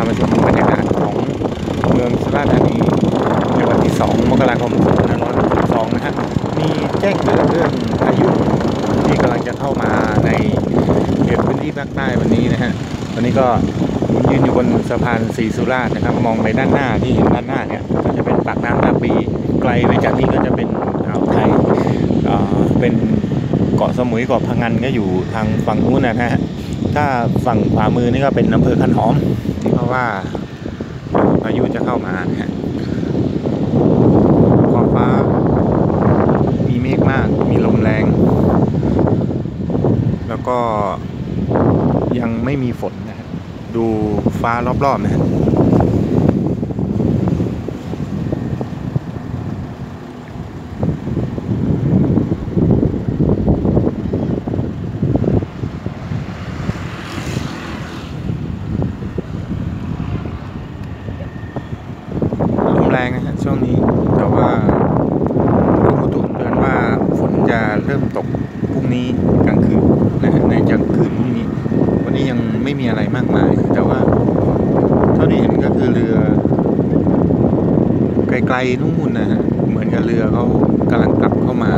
มาชมบรรยากาศของเมืองสุราษฎร์ธานีในวันที่2 มกราคม 2562 นะฮะมีแจ้งเตือนเรื่องพายุที่กำลังจะเข้ามาในเขตพื้นที่ภาคใต้วันนี้นะฮะวันนี้ก็ยืนอยู่บนสะพานศรีสุราษฎร์นะครับมองไปด้านหน้าที่เห็นด้านหน้าเนี่ยก็จะเป็นปากน้ำตาปีไกลไปจากนี้ก็จะเป็นอ่าวไทยเป็นเกาะสมุยเกาะพะงันก็อยู่ทางฝั่งนู้นนะฮะถ้าฝั่งขวามือนี่ก็เป็นอำเภอขันหอมเพราะว่าพายุจะเข้ามานะฮะขอบฟ้ามีเมฆมากมีลมแรงแล้วก็ยังไม่มีฝนนะฮะดูฟ้ารอบๆนะฮะแรงนะฮะช่วงนี้แต่ว่ากรมอุตุเตือนว่าฝนจะเริ่มตกพรุ่งนี้กลางคืนนะฮะในกลางคืนพรุ่งนี้วันนี้ยังไม่มีอะไรมากมายแต่ว่าเท่าที่เห็นก็คือเรือไกลๆนู่นนะฮะเหมือนกับเรือเขากำลังกลับเข้ามา